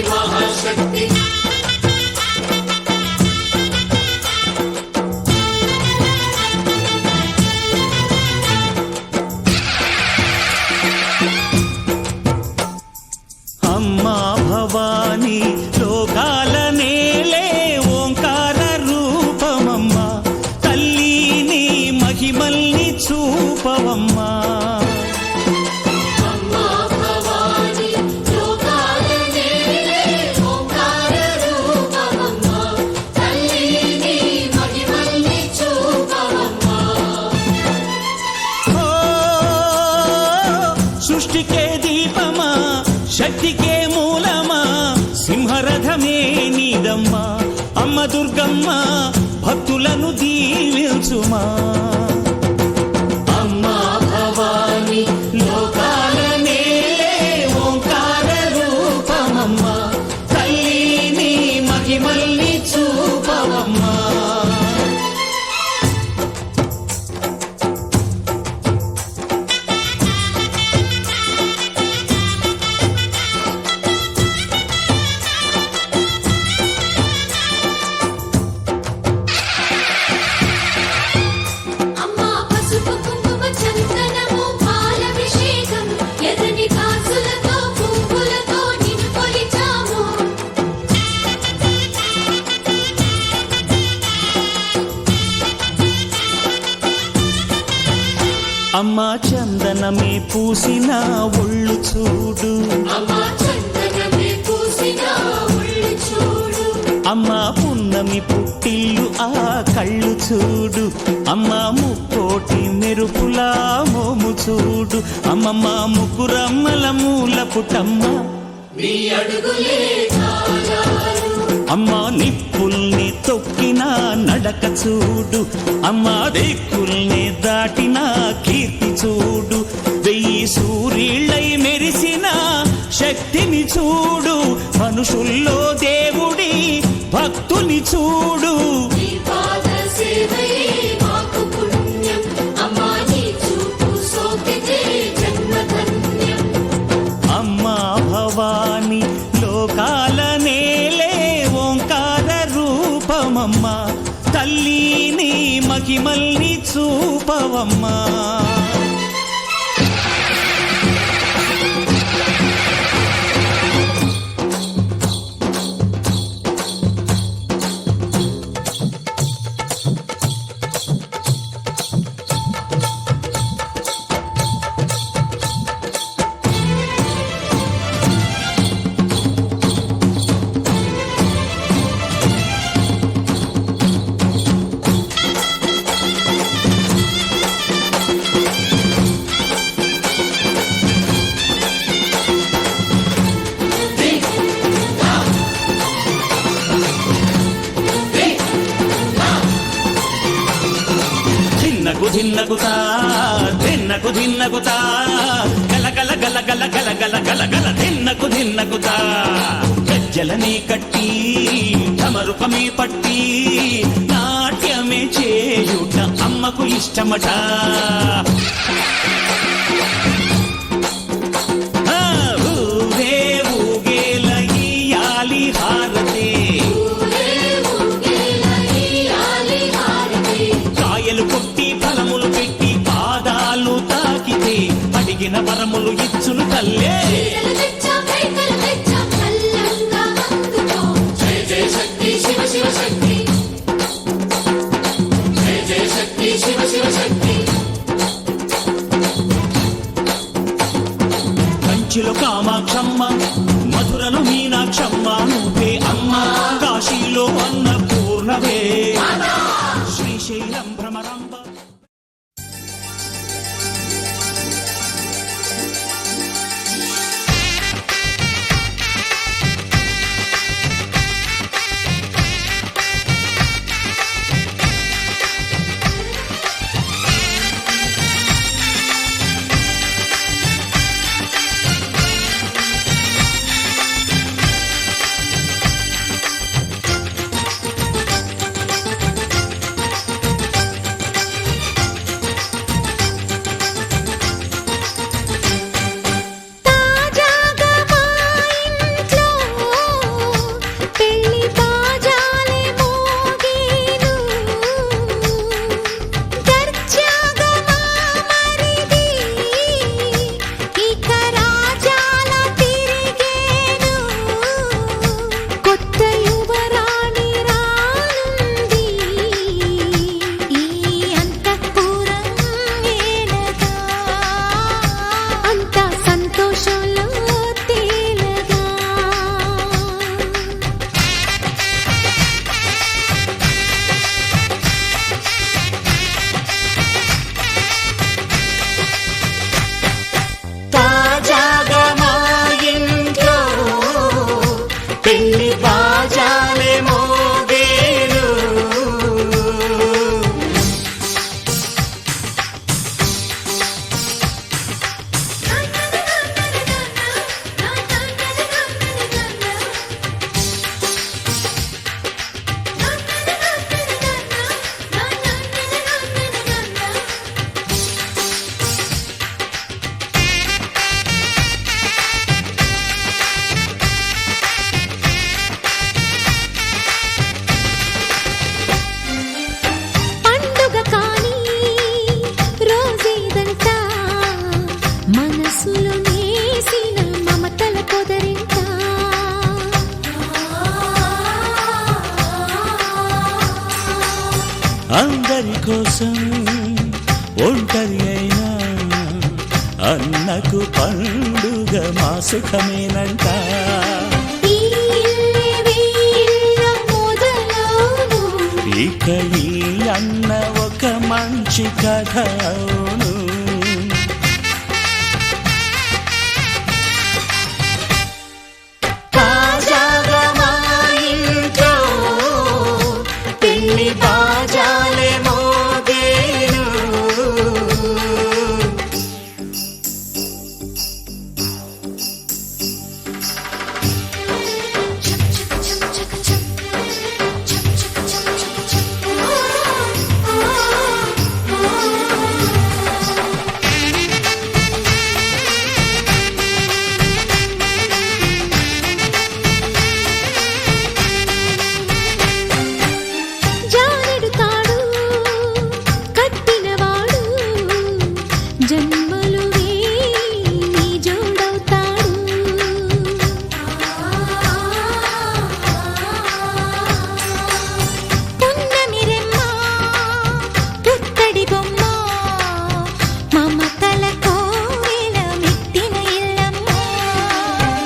మహాశక్తి అమ్మా భవాని లోకాల నేలే ఓంకార రూపమమ్మా తల్లిని మహిమల్ని చూపవమ్మా సృష్టికే దీపమా శక్తికే మూలమా సింహరథమే నీదమ్మా అమ్మ దుర్గమ్మ భక్తులను దీవించుమా అమ్మా భవాని లోకాల నేలే ఓంకార రూపమమ్మా తల్లిని మహిమల్ని చూపవమ్మా అమ్మా చందనమే పూసిన ఒళ్ళు చూడు అమ్మా పున్నమి పుట్టిల్లు ఆ కళ్ళు చూడు అమ్మా ముక్కోటి మెరుపులా మోము చూడు అమ్మమ్మ ముగ్గురమ్మల మూల పుట్టమ్మ అమ్మా నిప్పుల్ని తొక్కిన నడక చూడు అమ్మా దిక్కుల్ని దాటిన కీర్తి చూడు వెయ్యి సూర్యుళ్ళై మెరిసిన శక్తిని చూడు మనుషుల్లో దేవుడి భక్తుని చూడు అమ్మా భవాని లోకాల నేలే ఓంకార రూపమమ్మా తల్లిని మహిమల్ని చూపవమ్మా ధిన్నగుతా ధిన్నకు ధిన్నగుతా గల గల గల గల గల గల గల గల ధిన్నగుతా గజ్జలనే కట్టి తమరుపమే పట్టి నాట్యమే చేయుట అమ్మకు ఇష్టమట ఊరే ఊగేల ఇయ్యాలి హారతే కాయలు కొట్టి ఫలములు పెట్టి పాదాలు తాకితే అడిగిన వరములు ఇచ్చును తల్లే కంచిలో కామాక్షమ్మ మధురలో మీనాక్షమ్మ నువ్వే అమ్మ కాశీలో అన్నపూర్ణవే శ్రీశైలం భ్రమరంబ అందరి కోసం ఒంటరి అయినా అన్నకు పండుగ మా సుఖమేనంట. ఇక ఈ అన్న ఒక మంచి కథ అవును. తాజాగా మా ఇంట్లో పెళ్లి బాజాలే మోగేను.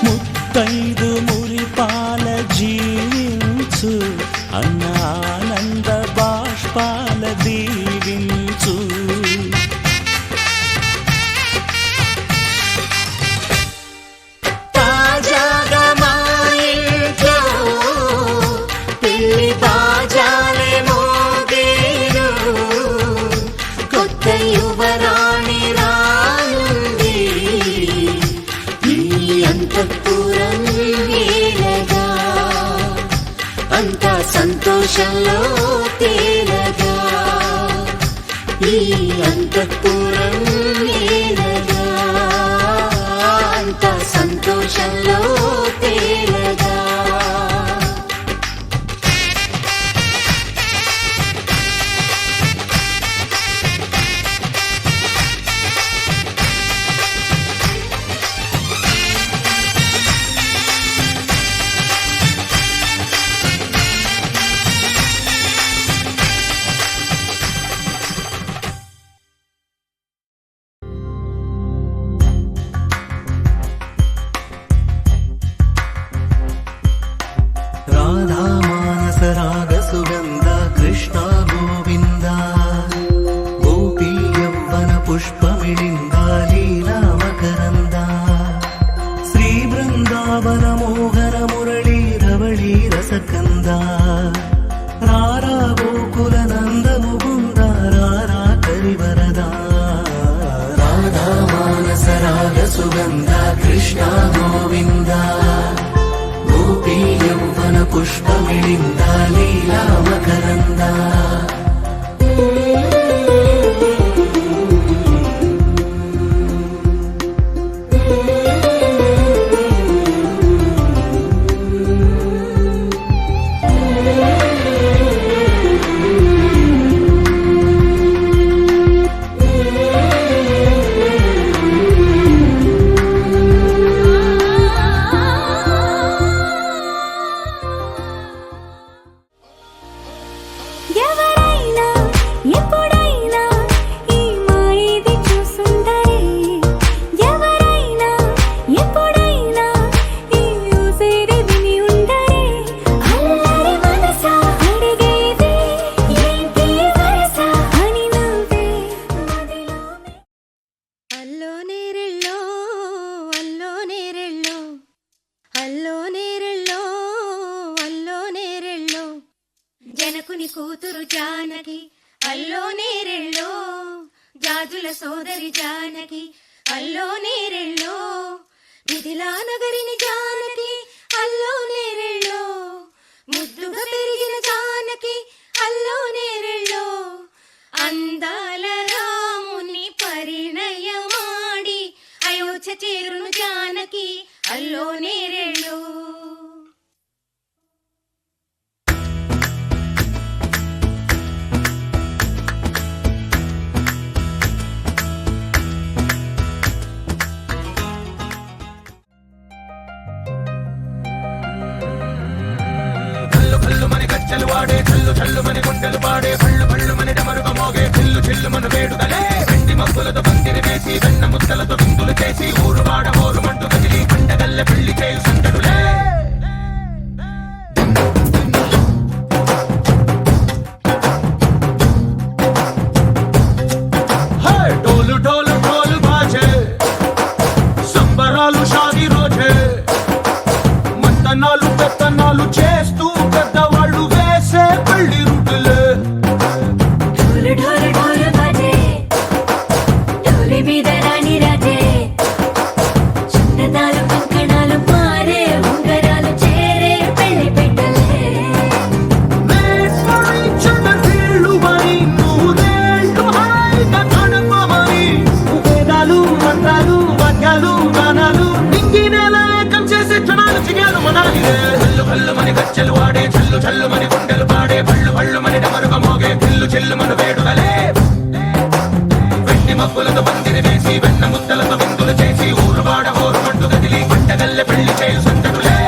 ముత్తైదు మురిపాల జీవించు అన్న ఆనంద బాష్పాల దీవించు. తాజాగా మా ఇంట్లో పెళ్లి బాజాలే మోగేను. కొత్త యువరాణి రానుంది ఈ అంతఃపురం ఏలగా. అంతా సంతోషంలో తేలగా ఈ అంతఃపురం ఏలగా. అంతా సంతోషంలో తేలగా. రాగ సుగంధ కృష్ణ గోవింద గోపీ యవ్వన పుష్పమిళింద లీలా మకరంద శ్రీ బృందావన మోహన మురళీ రవళీ రసకంద రారా గోకుల నంద ముకుంద రారా కరివరద. రాధా మానస రాగ సుగంధ కృష్ణ గోవింద గోపీ యవ్వన పుష్పమిళింద లీలా మకరంద. జనకుని కూతురు జానకి అల్లో నేరెళ్ళో, జాజుల సోదరి జానకి అల్లో నేరెళ్ళో, మిథిలా నగరిని జానకి అల్లో నేరెళ్ళో, ముద్దుగా పెరిగిన జానకి అల్లో నేరెళ్ళో, అందాల రాముని పరిణయమాడి అయోధ్య చేరును జానకి అల్లో నేరెళ్ళో. గజ్జలు వాడే చల్లు చల్లు మని గుండెలు పాడే పళ్ళు పళ్ళు మని డమరుగ మోగే చిల్లు చిల్లు మన వేడుదలే వెండి మబ్బులతో పందిరి వేసి వెన్న ముద్దలతో విందులు చేసి ఊరు వాడ ఊరు మంటు కదిలి పండగల్లె పెళ్లి చేయు సందడులే డోలు డోలు డోలు బాజే సంబరాలు షాది రోజే మంతనాలు పెత్తనాలు చేస్తూ పెద్దవాళ్ళు వేసే పెళ్లి రుటులే ఢోలు ఢోలు ఢోలు బాజే ఢోలి మీద రాణి రాజే చున్నదాలు కంకణాలు మారే ఉంగరాలు చేరే పెళ్లి పెట్టలే వేదాలు మంత్రాలు వాద్యాలు గానాలు నింగినేల ఏకం చేసే క్షణాలు చిగాలు మనాలి చల్లు కల్లు మని గజ్జలు వాడే చల్లు చల్లు మని గుండెలు పాడే పళ్ళు పళ్ళు మని డమరుగ మోగే చిల్లు చిల్లు మన వేడుదలే వెండి మబ్బులతో పందిరి వేసి వెన్న ముద్దలతో విందులు చేసి ఊరు వాడ ఊరు మంటు కదిలి పండగల్లె పెళ్లి చేయు సందడులే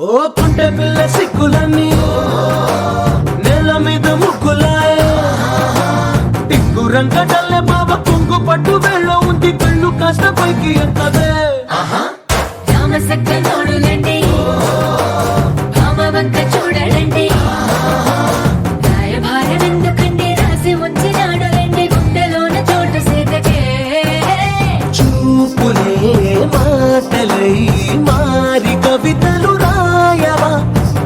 ఓ పుంటె పిల్ల సిక్కులన్నీ నెల మీద ముగ్గులాయే టింగు రంగడల్లే బాబ కుంగు పట్టు వేళ్ళ ఉంది కళ్ళు కాస్త పైకి ఎక్కదే రామసక్క నోడులండి భామ వంక చూడడండి రాయభారం ఎందుకండి రాసి ఉంచినాడు రండి గుండెలోన చోటు సేతకే చూపులే మాటలై మారి కవితలు రాయవా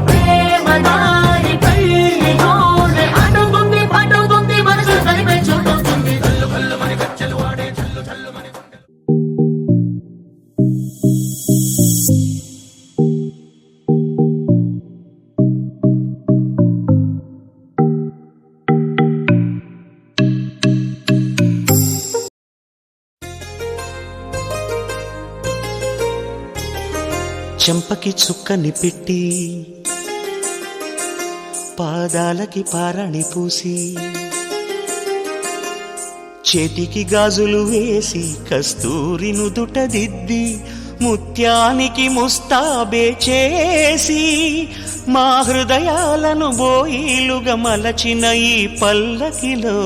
ప్రేమ దారి పెళ్లి నోడే అడుగుంది పడుగుంది మనసు కలిపే చూడుతుంది కల్లు కల్లు మని గజ్జలు వాడే చల్లు చల్లు మని చెంపకి చుక్కని పెట్టి పాదాలకి పారాణి పూసి చేతికి గాజులు వేసి కస్తూరి నుదుట దిద్ది ముత్యానికి ముస్తాబే చేసి మా హృదయాలను బోయిలుగా మలచిన ఈ పల్లకిలో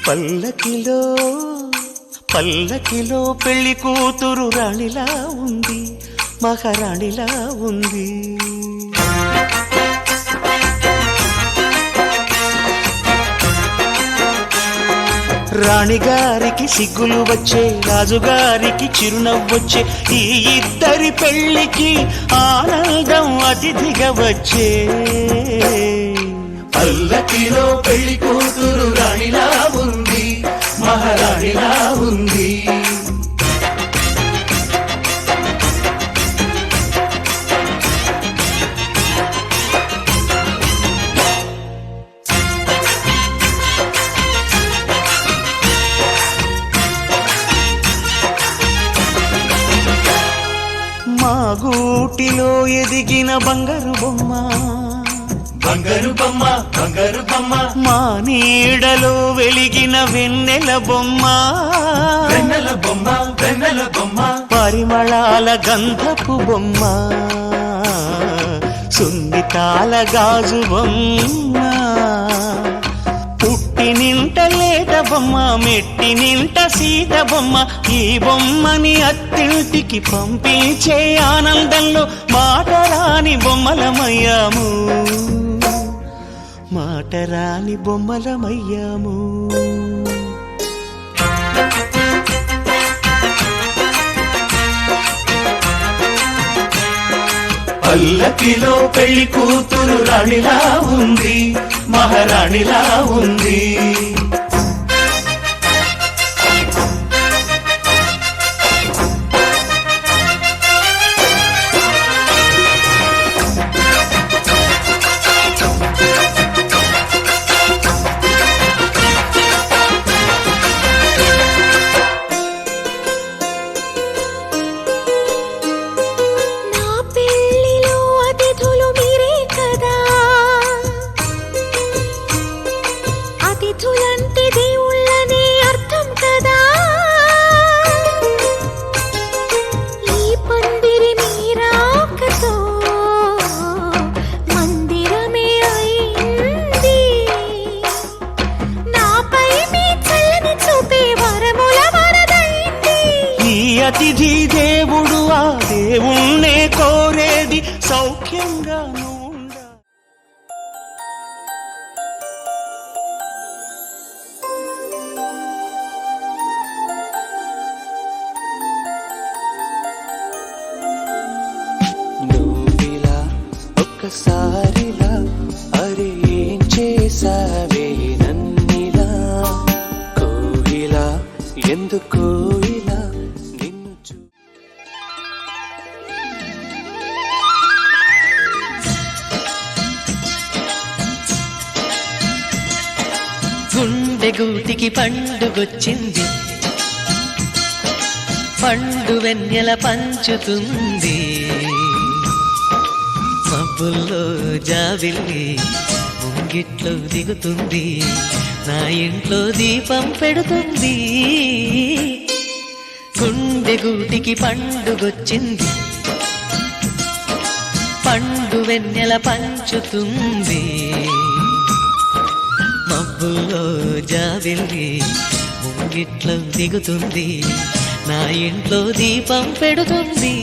పల్లకిలో పల్లకిలో పెళ్లి కూతురు రాణిలా ఉంది మహారాణిలా ఉంది రాణిగారికి సిగ్గులు వచ్చే రాజుగారికి చిరునవ్వొచ్చే ఈ ఇద్దరి పెళ్లికి ఆనందం అతిథిగా వచ్చే పల్లకిలో పెళ్లి కూతురు రాణిలా ఉంది మహారాణిలా ఉంది మా గూటిలో ఎదిగిన బంగారు బొమ్మ బంగారు బొమ్మ బంగారు బొమ్మ మా నీడలో వెలిగిన వెన్నెల బొమ్మ వెన్నెల బొమ్మ వెన్నెల బొమ్మ పరిమళాల గంధపు బొమ్మ సున్నితాల గాజు బొమ్మ పుట్టి నింట లేత బొమ్మ మెట్టి నింట సీత బొమ్మ ఈ బొమ్మని అత్తింటికి పంపించే ఆనందంలో మాటరాని బొమ్మలమయ్యాము మాటరాని బొమ్మలమయ్యాము పల్లకిలో పెళ్లి కూతురు రాణిలా ఉంది మహారాణిలా ఉంది అతిథులంటే దేవుళ్ళనే అర్థం కదా. ఈ పందిరి మీరాకతో మందిరమే అయింది. నాపై మీ చల్లని చూపే వరముల వరదైంది. ఈ అతిథి దేవుడు ఆ దేవుణ్ణే కోరేది సౌఖ్యంగా ఉండ. నువ్విలా ఒక్కసారిలా అరే ఏం చేసావే నన్నిలా కోయిలా ఎందుకు ఇలా నిన్ను గుండె గూటికి పండుగొచ్చింది, పండు వెన్నెల పంచుతుంది. మబ్బుల్లో జాబిల్లి ముంగిట్లో దిగుతుంది, నా ఇంట్లో దీపం పెడుతుంది. గుండె గూటికి పండుగొచ్చింది, పండు వెన్నెల పంచుతుంది. మబ్బుల్లో జాబిల్లి ముంగిట్లో దిగుతుంది, నా ఇంట్లో దీపం పెడుతుంది.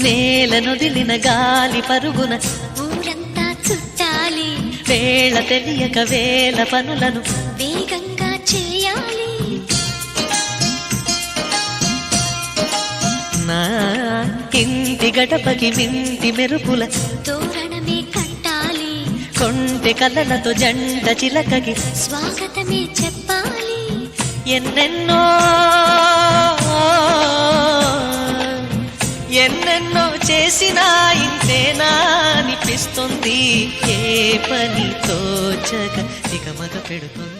నేలనొదిలిన గాలి పరుగున ఊరంతా చుట్టాలి, వేళ తెలియక వేల పనులను వేగంగా చేయాలి. నా ఇంటి గడపకి మింటి మెరుపుల తోరణమే కట్టాలి, కొంటె కలలతో జంట చిలకకి స్వాగతమే చెప్పాలి. ఎన్నెన్నో ఎన్నెన్నో చేసినా ఇంతేనా అనిపిస్తుంది. ఏ పని తోచక దిగమగ పెడుతుంది.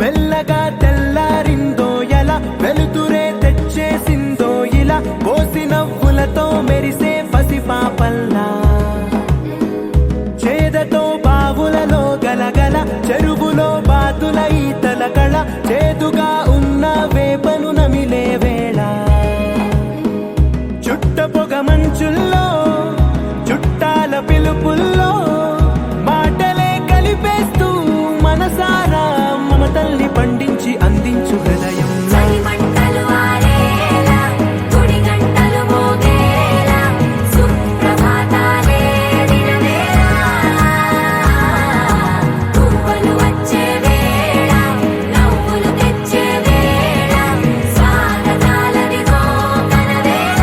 మెల్లగా తెల్లారిందో ఎలా, వెలుతురే తెచ్చేసిందో ఇలా, పోసి నవ్వులతో మెరిసే పసిపాపల్లా. చేదతో బావులలో గలగల, చెరువులో బాతుల ఈతల కళ, చేదుగా ఉన్న వేపను నమిలే వేళ. చుట్ట పొగ మంచుల్లో చుట్టాల పిలుపుల్లో మాటలే కలిపేస్తూ మనసారా మమతల్ని పండించి అందించు హృదయం. చలిమంటలు ఆరేలా, గుడి గంటలు మోగేలా, సుప్రభాతాలే దినవేళ, పువ్వులు వచ్చే వేళ, నవ్వులు తెచ్చే వేళ, స్వాగతాలదిగో మనవేళ.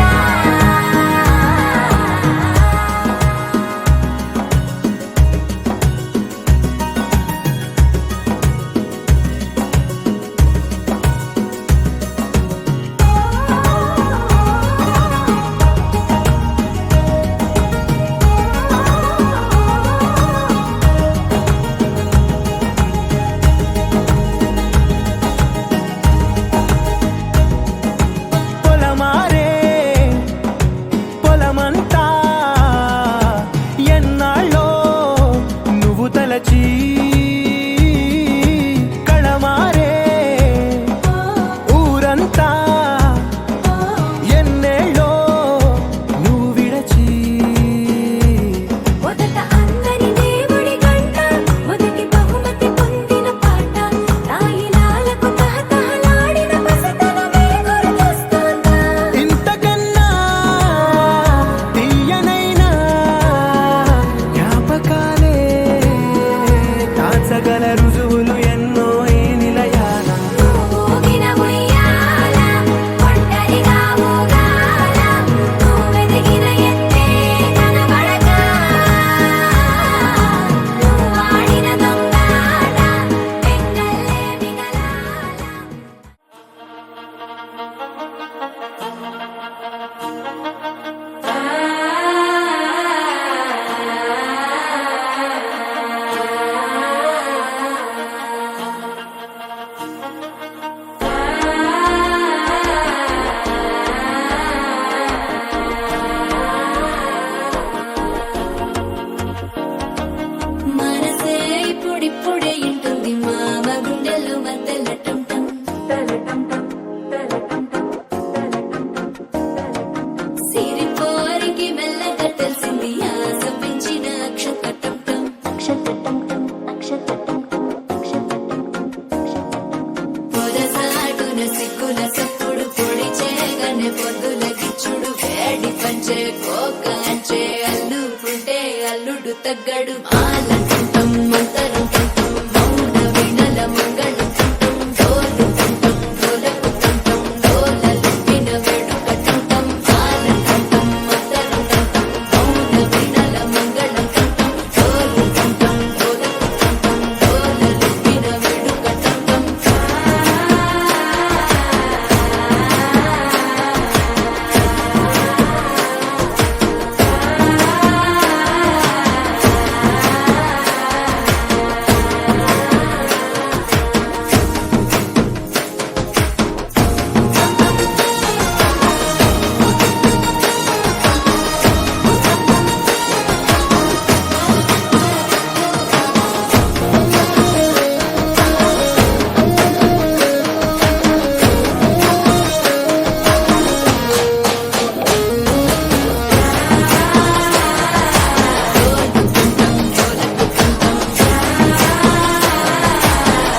మగడు ఆలంటం మంతరం కంఠం మౌన వీణల మంగళం కంఠం డోలు కంఠం డోలకు కంఠం డోలలు విన వేడుక కంఠం ఆలంటం మంతరం కంఠం మౌన వీణల మంగళం కంఠం డోలు కంఠం డోలకు కంఠం డోలలు విన వేడుక కంఠం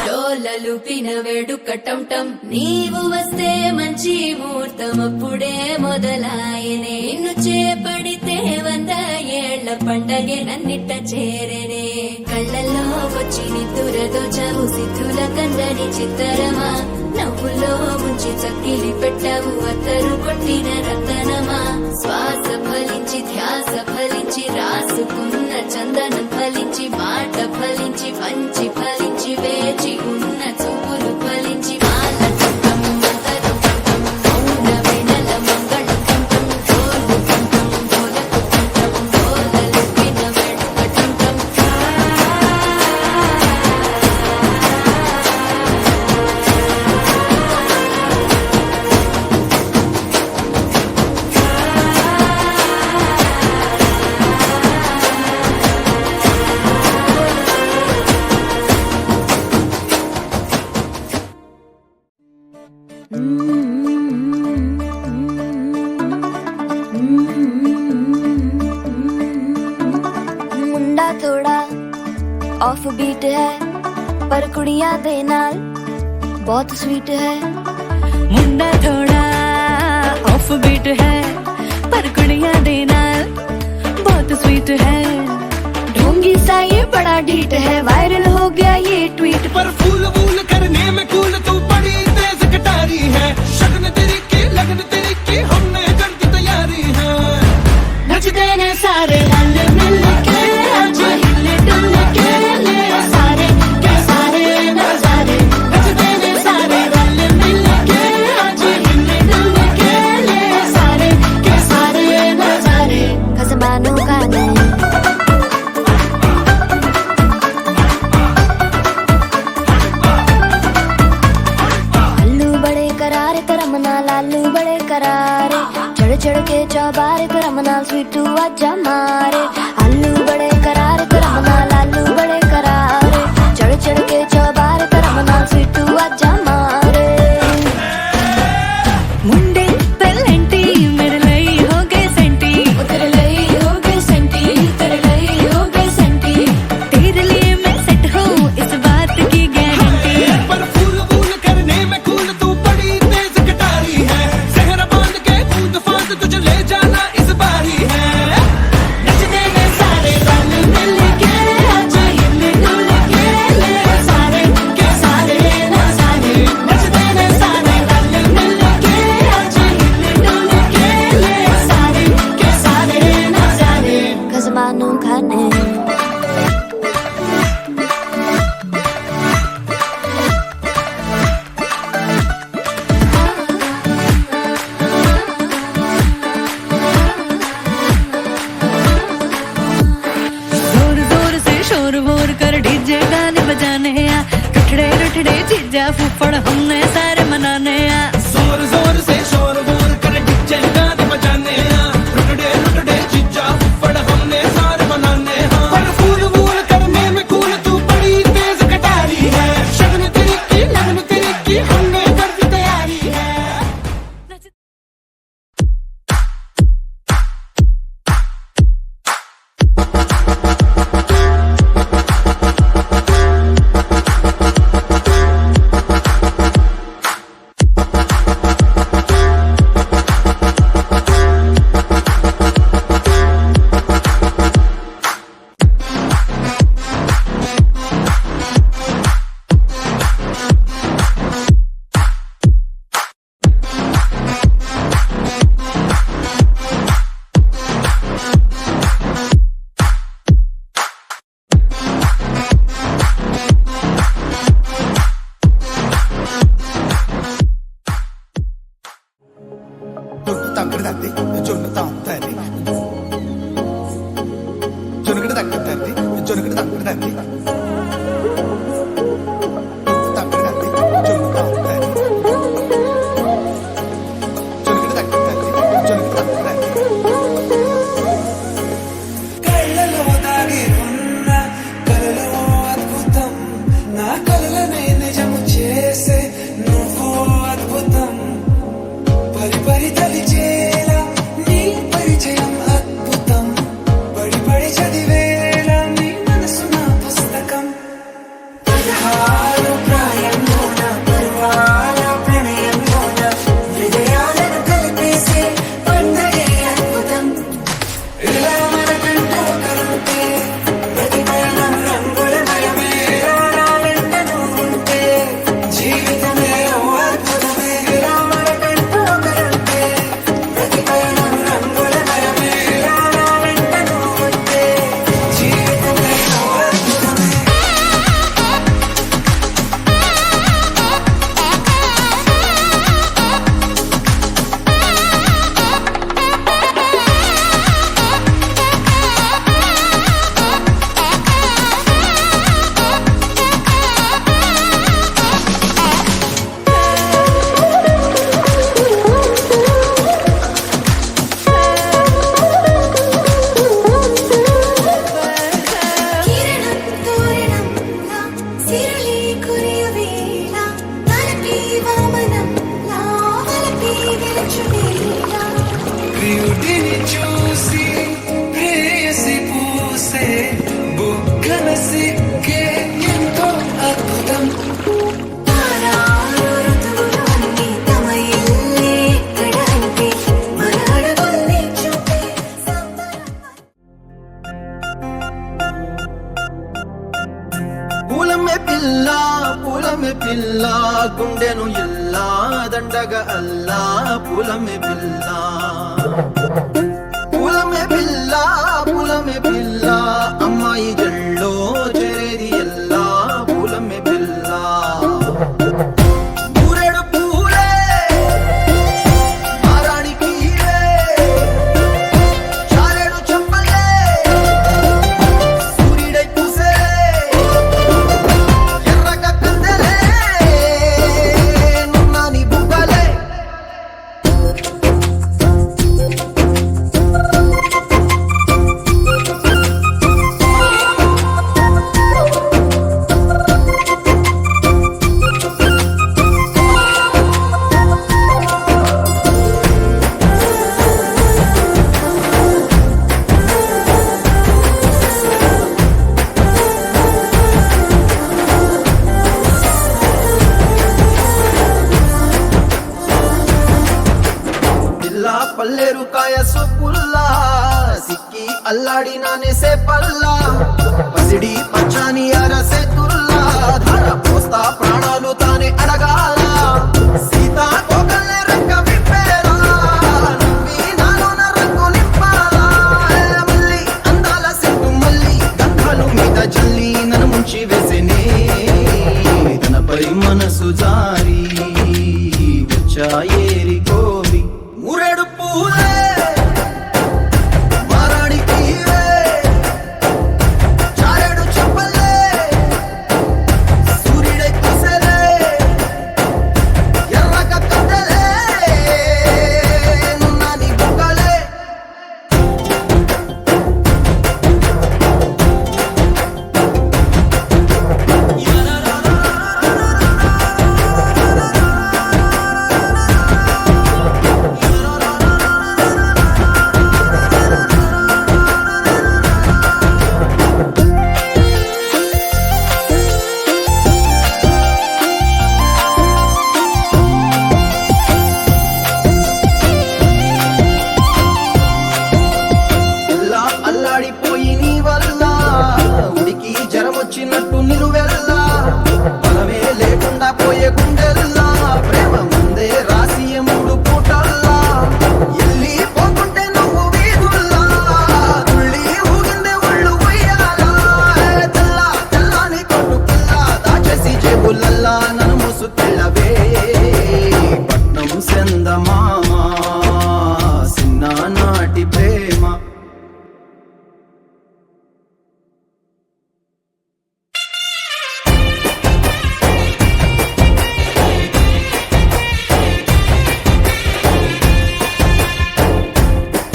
డోలలు పిన వేడుక టంటం నీవు వస్తే మంచి ముహూర్తం అప్పుడే మొదలాయనే నిన్ను చేపడితే 100 ఏళ్ల పండగే నన్నిట్ట చేరనే కళ్ళల్లో వచ్చి నిద్దురతో చవు సిద్ధుల కందని చిత్తరమా నవ్వులో ముంచి చక్కిలి పెట్టవు అత్తరు కొట్టిన రతనమా శ్వాస ఫలించి ధ్యాస ఫలించి రాసుకున్న చందనం ఫలించి మాట ఫలించి పంచి ఫలించి వేచి ఉన్న చూపులు ఫలించి మాల కంఠం మంతరం కంఠం మౌన వీణల మంగళం కంఠం డోలు కంఠం డోలకు కంఠం డోలలు విన వేడుక కంఠం मुंडा थोड़ा ऑफ बीट है पर कुड़ियां दे नाल बहुत स्वीट है मुंडा थोड़ा ऑफ बीट है पर कुड़ियां दे नाल बहुत स्वीट है ढोंगी सा ये बड़ा डीट है वायरल हो गया ये ट्वीट पर फूल वूल करने में कूल तू बड़ी तेज कटारी है शगन तेरी की लगन तेरी की हमने कर दी तैयारी है नचते ने सारे रल मिल के आज हिले डुल के ले सारे के सारे नजारे नचते ने सारे रल मिल के आज हिले डुल के ले सारे के सारे नजारे खसमानों का नहीं लालू बड़े करारे चढ़ चढ़ के चौबारे करमना स्वीटू आजा मारे आलू बड़े करारे करमना लालू बड़े करारे चढ़ चढ़ के चौबारे करमना स्वीटू आजा मारे मुंडे पेलेंटी मेरे लिए हो गए सेंटी तेरे लिए हो गए सेंटी तेरे लिए हो गए सेंटी तेरे लिए मैं सेट हूँ इस बात की गारंटी पर फूल वूल करने में कूल तू बड़ी तेज कटारी है जहर बांध के कूद फांद तुझे ले जाना इस बारी है नचते ने सारे रल मिल के आज हिले डुल के ले सारे के सारे नजारे नचते ने सारे रल मिल के आज हिले डुल के ले सारे के सारे नजारे खसमानों का नहीं जोर जोर से शोर वोर कर डीजे गाने बजाने आ रठड़े रठड़े जीजा फूफड़ हमने सारे मनाने आ जोर जोर से शोर वोर कर डीजे गाने बजाने हैं रुटड़े रुटड़े चिज्जा फुफड़ हमने सारे मनाने हैं पर फूल वूल करने में कूल तू बड़ी तेज कटारी है शगन तेरी की लगन तेरी की हमने कर दी तैयारी है తాంగడి తంది జొన్ను తాంతని జొనుగడి తగ్గ తంది జొనుగడి తంగడి తంది తంగడి తంది జొన్ను తాంతని జొనుగడి తగ్గ తంది జొనుగడి తంగడి కళ్ళలో దాగి ఉన్న కలలో అద్భుతం నా కలలనే నిజము చేసే నువ్వు అద్భుతం పరి పరి తలిచేలా నీ పరిచయం అద్భుతం పడి పడి చదివేలా నీ మనసు నా పుస్తకం 16 ప్రాయంలోన పర్వాల ప్రణయంలోన హృదయాలను కలిపేసే పండగే అద్భుతం ఇలా మనకంటూ కలుంటే ప్రతి పయనం రంగులమయమే నా వెంట నువ్వుంటే జీవితమే ఓ అద్భుతమే ఇలా మనకంటూ కలుంటే ప్రతి పయనం రంగులమయమే నా వెంట నువ్వుంటే జీవితమే ఓ అద్భుతమే కిరణం తోరణంలా సిరలి కురియవేళ తలపి వామనంలా వలపి విరచువేళ బ్యూటీని చూసి ప్రేయసి పూసే బుగ్గన సిగ్గే ఎంతో అద్భుతం తారాలు ఋతువులు అన్నీ తమ ఇల్లే ఎక్కడ అంటే మన అడుగుల్ని చూపే సంబరం పూలమే పిల్ల గుండెను ఎల్లా దండగ అల్లా పూలమే పిల్ల అమ్మాయి జల్లో చేరేది ఎల్లా పూలమే పిల్ల పూరెడు పూలే మారాణి పీలే చారెడు చెంపలే సూర్యుడై పూసే ఎర్రగ కందెలే నున్నాని బుగ్గలే పిల్ల పల్లేరు కాయ సొప్పుల్లా సిక్కి అల్లాడినానే సే పల్లా పసిడి పచ్చాని అరసే తుల్లా ధర పోస్తా ప్రాణాలు తానే అడగాల సీతా కోకల్లే రెక్క విప్పేరా నువ్వి నాలోన రంగు నింపాలా మల్లి అందాల సిగ్గు మల్లి గంధాలు మీద జల్లి నన్ను ముంచి వేసేనే తనపై మనసు జారి వచ్చాయేరి కోరి మురెడు పూలే మారాణి పీవే చారెడు చెంపలే సూర్యుడై పూసలే ఎర్రగ కందెలే నున్నాని బుగ్గలే ఇలా అల్లాడిపోయి నీ వల్ల ఉడికి జరమొచ్చినట్టు నిలువెల్లా బలమే లేకుండా పోయే గుండెల్లా ప్రేమ ముందే రాసి మూడు పూటల్లా ఎల్లి పోకుంటే నువ్వు వీధుల్లా తుళ్ళి ఊగిందే ఒళ్ళు ఉయ్యాలా తెల్ల తెల్లని కొట్టు పిల్ల దాచేసి జేబులల్లా నన్ను మూసుకెళ్ళవే పట్నం సెందమామ చిన్ననాటి ప్రేమ.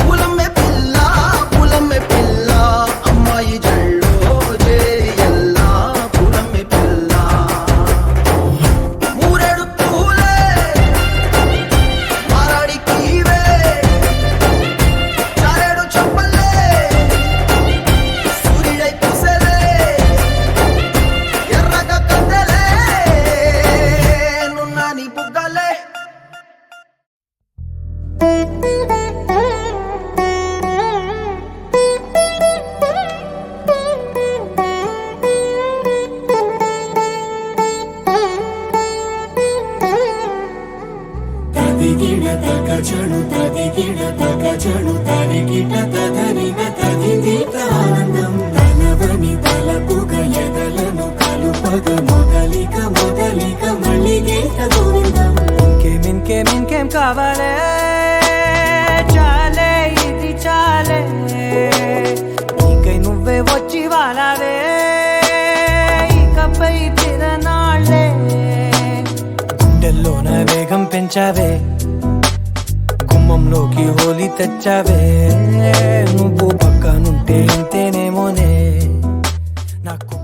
పులమ్మె పిల్ల పులమ్మె పిల్ల అమ్మాయి జల్లో జేరియల్లా. పులమ్మె పిల్ల మూరెడు పూలే మారాడికివే చారెడు చప్పలే సూర్యుడై పూసలే ఎర్రగా కద్దలే నున్నాని బుగ్గలే. తదిగిడ తగజను తదిగిడ తగజను తరిగిట తదరిన తదిదీత ఆనందం తలవని తలపుగ ఎదలను కలుపగ మొదలిక మొదలిక మళ్ళీగేట గోవిందం. ఇంకేం కావాలే చాలే ఇది చాలే నీకై నువ్వే వచ్చి వాలావే ఇకపై తిరనాళ్ళే గుండెల్లోన వేగం పెంచావే గుమ్మంలోకి హోలీ తెచ్చావే నువ్వు పక్కనుంటే ఇంతేనేమోనే నాకు.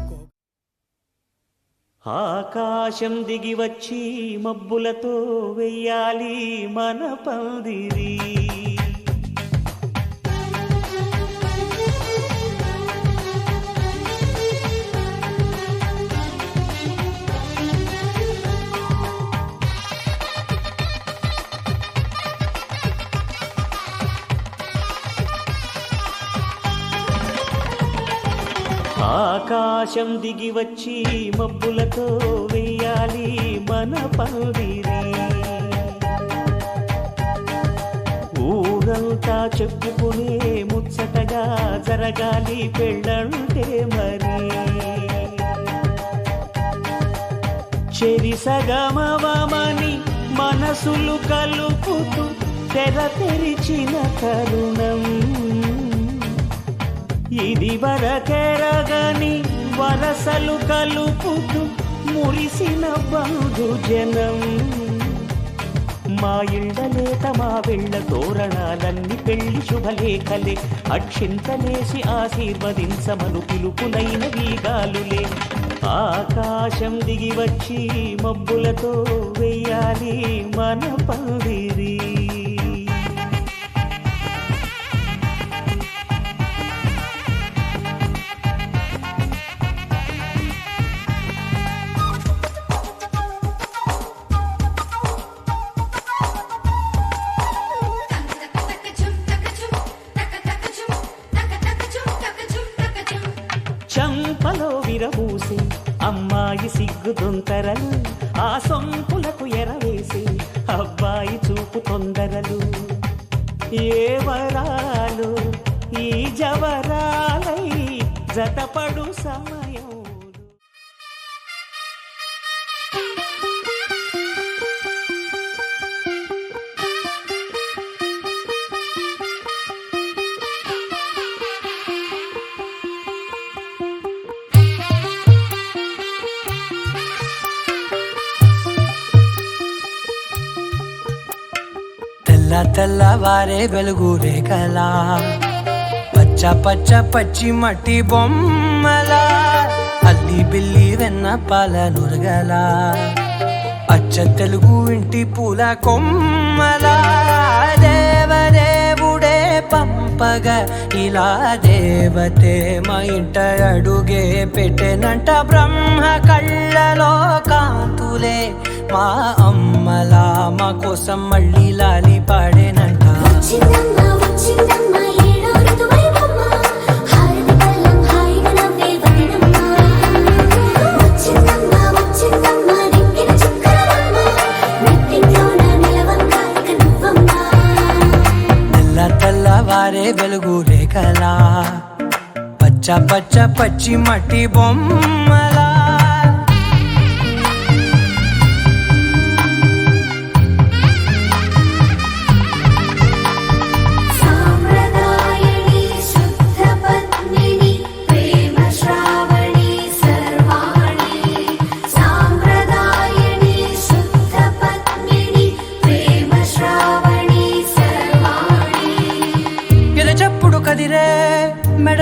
ఆకాశం దిగి వచ్చి మబ్బులతో వెయ్యాలి మన పందిరి. ఆకాశం దిగి వచ్చి మబ్బులతో వెయ్యాలి మన పందిరి. ఊరంతా చెప్పుకునే ముచ్చటగా జరగాలి పెళ్ళంటే మరి. చెరి సగమవమని మనసులు కలుపుతూ తెర తెరిచిన తరుణం ఇది వరకెరగని వరసలు కలుపుతూ మురిసిన బంధుజనం. మా ఇళ్ళలేత మా వెళ్ళ తోరణాలన్నీ పెళ్లి శుభలేఖలే అక్షింతలేసి ఆశీర్వదించమను పిలుపునైన వీగాలులే. ఆకాశం దిగి వచ్చి మబ్బులతో వెయ్యాలి మన పందిరి. చంపలో విరబూసి అమ్మాయి సిగ్గు దొంతరలు ఆ సొంపులకు ఎరవేసి అబ్బాయి చూపు తొందరలు. ఏ వరాలు ఈ జవరాలై జతపడు సమయం. తెల్లవారే వెలుగు రేఖలా పచ్చ పచ్చ పచ్చి మట్టి బొమ్మలా అల్లి బిల్లి వెన్న పాల నురగలా అచ్చ తెలుగు ఇంటి పూల కొమ్మలా దేవదేవుడే పంపగా ఇలా దేవతే మా ఇంట అడుగే పెట్టెనంట. బ్రహ్మ కళ్ళలో కాంతులే మా అమ్మలా మా కోసం మళ్ళీ లాలి పాడేనంట. తెల్లవారే వెలుగు రేఖలా పచ్చ పచ్చ పచ్చి మట్టి బొమ్మలా.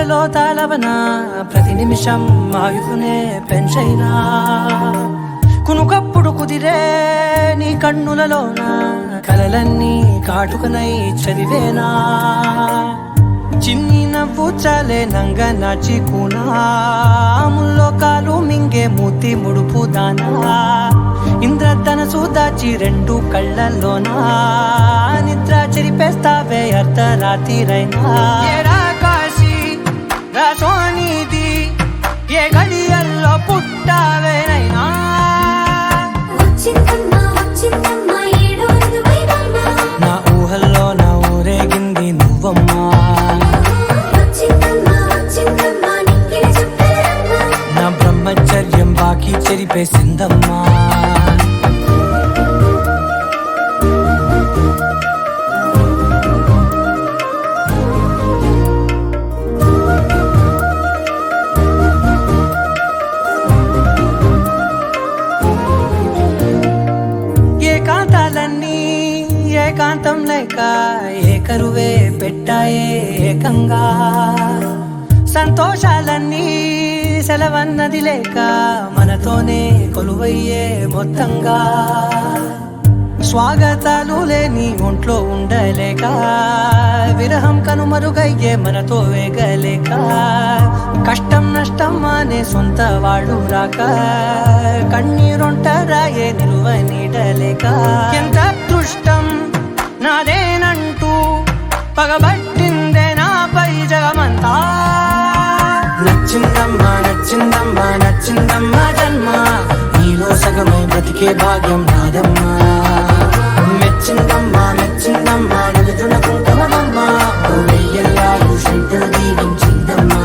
గుండెలో తాళవన ప్రతి నిమిషం ఆయుకునే పెంచైనా కునుకప్పుడు కుదిరే నీ కన్నులలోన కలలన్నీ కాటుకనై చదివేనా చిన్ని నవ్వు చాలే నంగ నాచికునా ముల్లో కాలు మింగే మూతి ముడుపు దానా ఇంద్రధనసు దాచి రెండు కళ్ళల్లోనా నిద్ర చెరిపేస్తావే అర్ధరాత్రిరైనా ఏరా కాశీ రా సోనిది ఏ గడియల్లో పుట్టావేనైనా వచ్చిందమ్మా వచ్చిందమ్మా ఏడో ఋతువైవమ్మా నా ఊహల్లో నా ఊరేగింది నువ్వమ్మా వచ్చిందమ్మా వచ్చిందమ్మా నిక్కిలి చుక్కలమ్మా నా బ్రహ్మచర్యం బాకీ చెరిపేసిందమ్మా ఏకాంతాలన్నీ ఏకాంతం లేక ఏకరువే పెట్టాయే ఏకంగా సంతోషాలన్నీ సెలవన్నది లేక మనతోనే కొలువయ్యే మొత్తంగా స్వాగతాలు లేని ఒంట్లో ఉండలేక విరహం కనుమరుగయ్యే మనతో వేగలేక కష్టం నష్టం అనే సొంత వాడు రాక కన్నీరొంటరాయే నిలువ నీడలేక ఎంత అదృష్టం నాదేనంటూ పగబట్టిందే నాపై జగమంతా నచ్చిందమ్మా నచ్చిందమ్మా నచ్చిందమ్మా జన్మ నీలో సగమై బ్రతికే భాగ్యం నాదమ్మా మెచ్చిందమ్మా మెచ్చిందమ్మా నలుగున కుంకుమమ్మా వెయ్యల్లాలు శంకరు దీవించిందమ్మా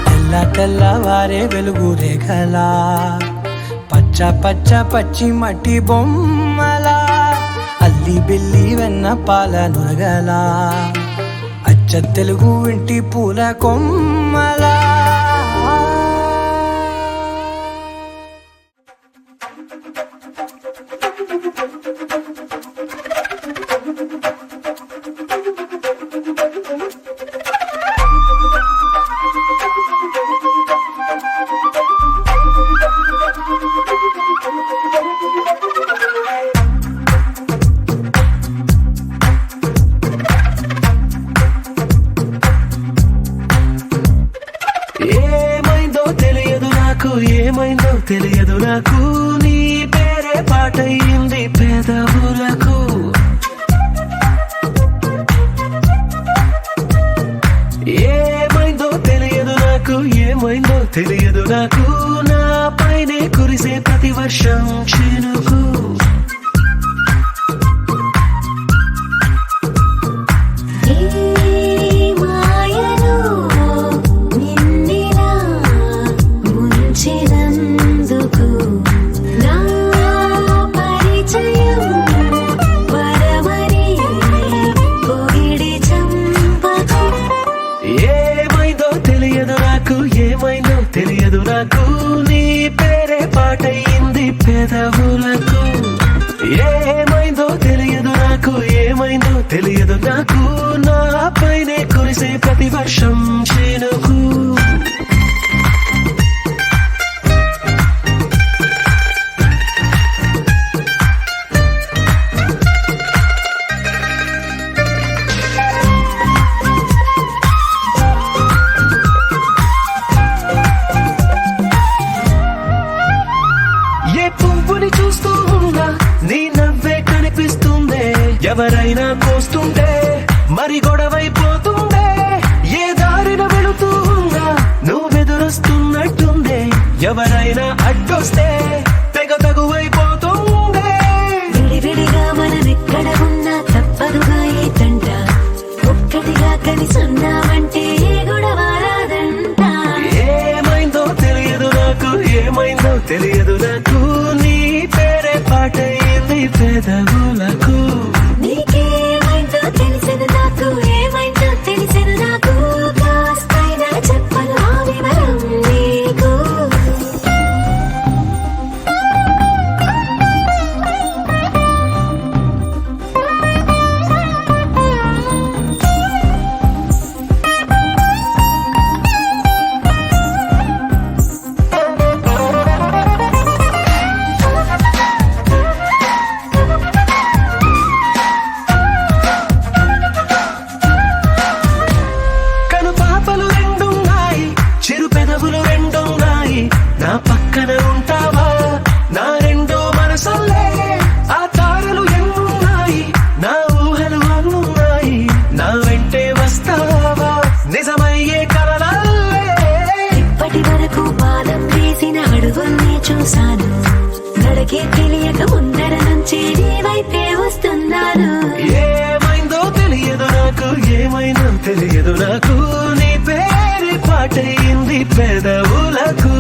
తెల్ల తెల్లవారే వెలుగు రేఖలా పచ్చ పచ్చ పచ్చి మట్టి బొమ్మలా అల్లి బిల్లి వెన్న పాల నురగలా అచ్చ తెలుగు ఇంటి పూల కొమ్మలా ఏమైందో తెలియదు నాకు నీ పేరే పాటయింది పెదవులకు ఏమైందో తెలియదు నాకు ఏమైందో తెలియదు నాకు నా పైనే కురిసే ప్రతి వర్షం చినుకు తెలియదు నాకు నీ పేరే పాటయింది పెదవులకు ఏమైందో తెలియదు నాకు ఏమైందో తెలియదు నాకు నా పైనే కురిసే ప్రతి వర్షం చినుకు ఎవరైనా కోస్తుంటే మరి గొడవైపోతుందే ఏ దారిన వెళుతుందా నువ్వెదురొస్తున్నట్టుందే ఎవరైనా అడ్డొస్తే తెగ తగువైపోతుందే విడివిడిగా మనమెక్కడ ఉన్నా తప్పదుగా ఏ తంట ఒక్కటిగా కలిసి ఉన్నామంటే ఏ గొడవ రాదంట ఏమైందో తెలియదు నాకు ఏమైందో తెలియదు నాకు నీ పేరే పాటయింది పెదవులకు నీకేమైందో తెలిసేది నాకు ఏమైందో తెలిసేది నాకు కాస్తైనా చెప్పను ఆ వివరం నీకు తెలియక ముందర నుంచి నీ వైపే వస్తున్నాను. ఏమైందో తెలియదు నాకు, ఏమైనా తెలియదు నాకు, నీ పేరు పాటయింది పెదవులకు.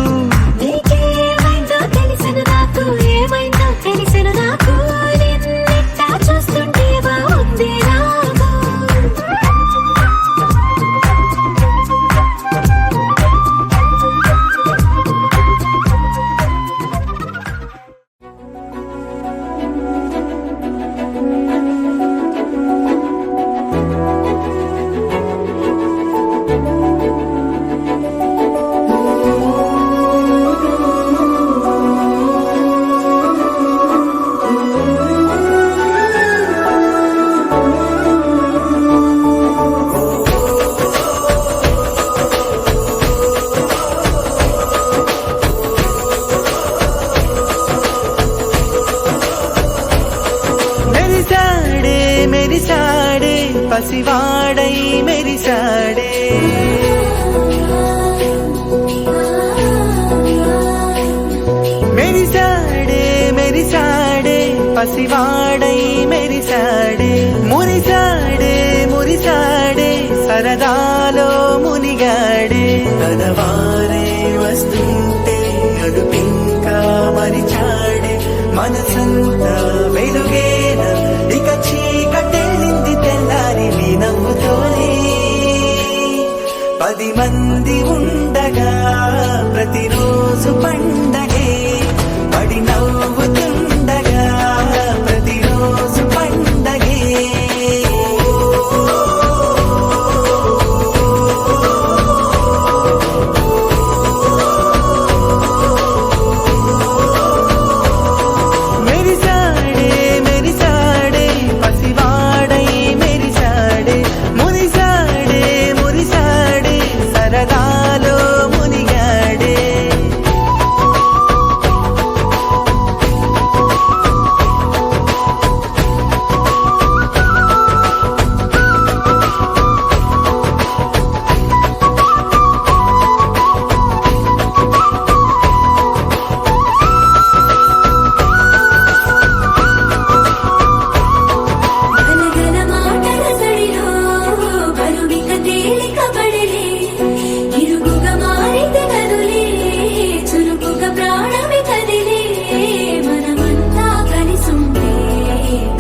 నీకేమైందో తెలిసిన నాకు, ఏమైందో తెలిసిన నాకు, నిన్నెట్టా చూస్తుంటే బాగుంది నాకు. మెరిసాడే పసివాడై మెరిసాడే, మెరిసాడే మెరిసాడే పసివాడై మెరిసాడే, మురిసాడే మురిసాడే సరదాలో మునిగాడే. తనవారే వస్తుంటే అడుపింకా మరిచాడే, మనసంతా వెలుగేన ఇక చీకటెళ్ళింది తెల్లారి నీ నవ్వుతోనే. 10 మంది ఉండగా ప్రతిరోజు పండగే, పడి నవ్వుతుండగా ప్రతిరోజు పండగే. మెరిసాడే మెరిసాడే పసివాడై మెరిసాడే, మురిసాడే మురిసాడే సరదాలో మునిగాడే. గలగల మాటల సడిలో బరువిక తేలిక పడిలే, ఇరుగుగా మారితే కదులే, చురుకుగా ప్రాణమి కదిలే. మనమంతా కలిసుంటే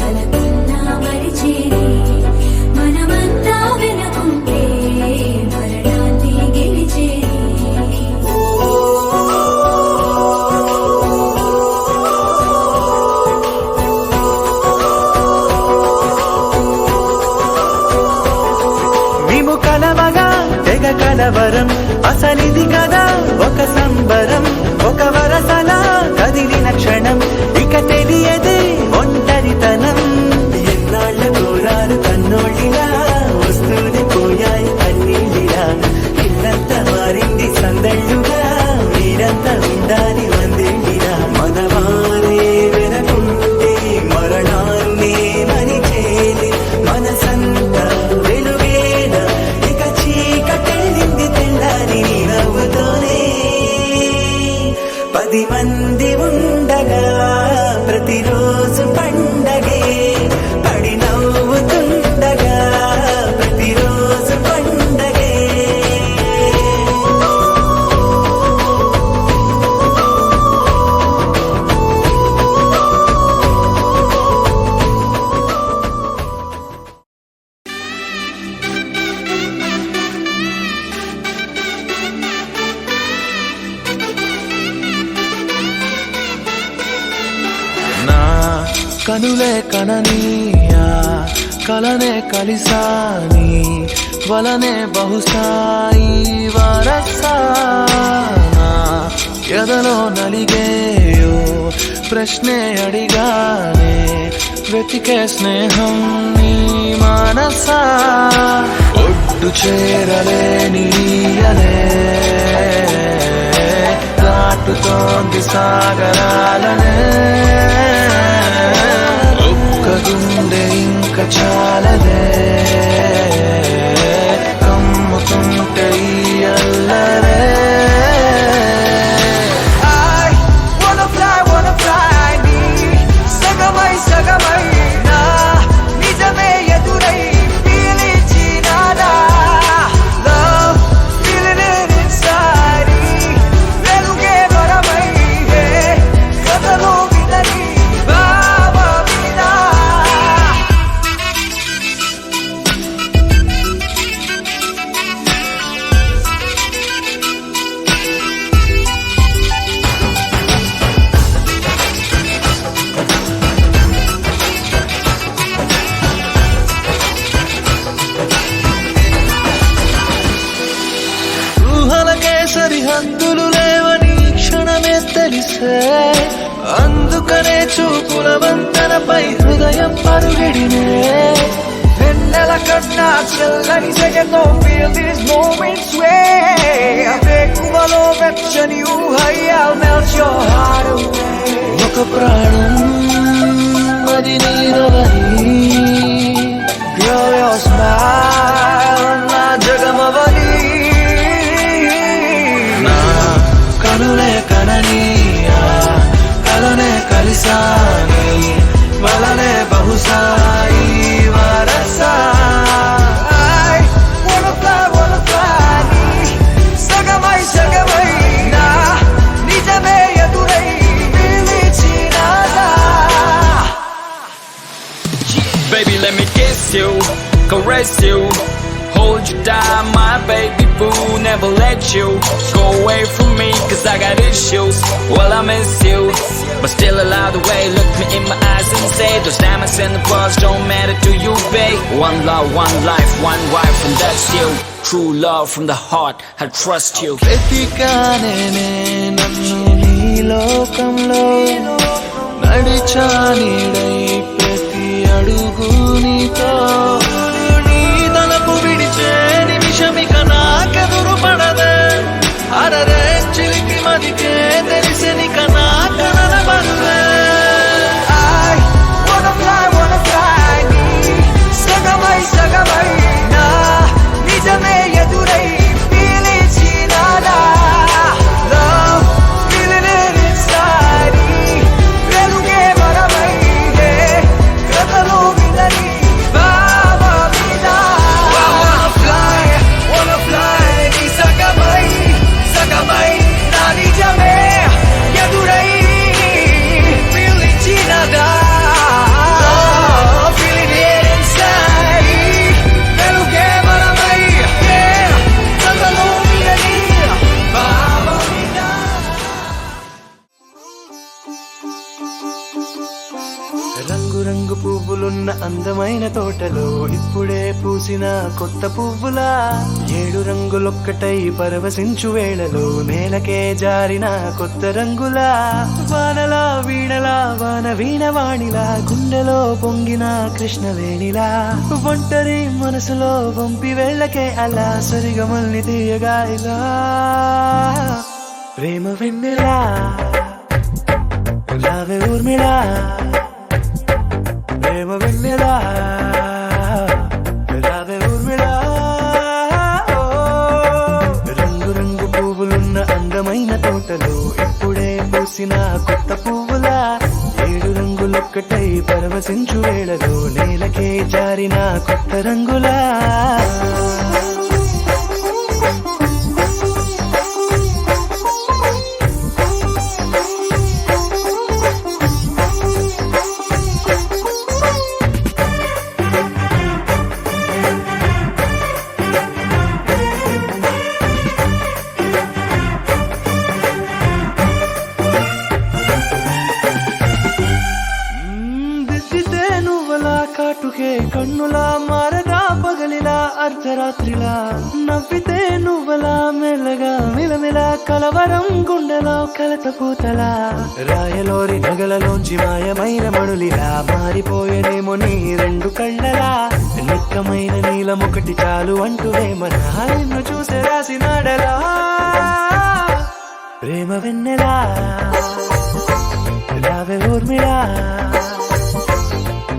కలకున్నా మరిచేరే, మనమంతా వెనకుంటే మరణాన్ని గెలిచేరే. మేము కలవగా తెగ కలవరం, అసలిది కదా ఒక సంబరం. ఒక వరసలా కదిలిన క్షణం ఇక తెలియదే ఒంటరితనం. ఎన్నాళ్ళ దూరాలు కన్నోళ్ళిలా వస్తూనే పోయాయి కన్నీళ్ళిలా. ఇల్లంతా మారింది సందళ్ళుగా, మీరంతా ఉండాలి వందేళ్ళిలా. మనవారే వెనకుంటే మరణాన్ని మరిచేది, మనసంతా వెలుగేన ఇక చీకటెళ్ళింది తెల్లారి నీ నవ్వుతోనే. 10 మంది ఉండగా ప్రతిరోజు పండగే, పడి నవ్వుతుండగా ప్రతిరోజు పండగే. నా కనులే కననీయా కలనే కలిసాని వలనే బహుశాయి వరసానా. ఎదలో నలిగేయో ప్రశ్నే అడిగానే, వెతికే స్నేహం నీ మనసా. ఒడ్డు చేరలేని నీయలే దాటుతోంది సాగరాలనే. ఒక్క గుండె ఇంక చాలదే కమ్ముకుంటే ఈ అల్లరే. I wanna fly, need చూపుల వంతెనపై హృదయం పరుగిడినే వెన్నెల కన్నా చల్లని సెగతో feel these moments way వేకువలో వెచ్చని ఊహై I'll melt your heart away ఒక ప్రాణం అది నీరవని Girl your smile నా జగమవని నా కనులే కనని కలనే కలిసాని వలనే బహుశాయి వరసా wanna fly సగమై సగమై నా నిజమే ఎదురై పిలిచినాదా Baby, let me kiss you, caress you, hold you down, my baby boo. Never let you go away from me, cause I got issues. Well, I miss you, but still allow the way. Look me in my eyes and say those diamonds and the pearls don't matter to you, babe. One love, one life, one wife, and that's you. True love from the heart, I trust you. వెతికానే నన్ను నీ లోకంలో నడిచా నీడై ప్రతి అడుగు నీతో నీ తలపు విడిచే నిమిషమిక నాకెదురు పడదే అరరే చిలికి మదికే తెలిసినిక నా కనల బరువే I wanna fly నీ సగమై సగమై నా నిజమే ఎదురై పిలిచినాదా Love feeling it inside వెలుగే మరమై కథలో వినని బావ మీద wanna fly నీ సగమై సగమై నా నిజమే ఎదురై పిలిచినాదా Love feeling it inside వెలుగే మరమై కథలో వినని బావ మీద రంగు రంగు పువ్వులున్న అందమైన తోటలో ఇప్పుడే పూసిన కొత్త పువ్వులా 7 రంగులొక్కటై పరవశించు వేళలో నేలకే జారిన కొత్త రంగులా వానలా వీణలా వాన వీణవాణిలా గుండెలో పొంగిన కృష్ణవేణిలా ఒంటరి మనసులో వంపి వెళ్ళకే అలా సరిగమల్ని తీయగా ఇలా ప్రేమ వెన్నెలా రావే ఊర్మిళా ప్రేమ వెన్నెలా రావే ఊర్మిళా రంగు రంగు పువ్వులున్న అందమైన తోటలో ఇప్పుడే పూసిన కొత్త పువ్వులా 7 రంగులొక్కటై పరవశించు వేళలో నేలకే జారిన కొత్త రంగులా దిద్దితే నువ్వలా కాటుకే కన్నులా మారగా పగలిలా అర్ధరాత్రిలా నవ్వితే నువ్వలా మెల్లగా మిలమిలా కలవరం గుండెలో కలత పూతలా రాయలోరి నగలలోంచి మాయమైన మణులిలా మారిపోయేనేమో నీ 2 కళ్ళలా నిక్కమైన నీలమొకటి చాలు అంటూ వేమనా నిన్ను చూసే రాసినాడలా ప్రేమ వెన్నెలా రావే ఊర్మిళా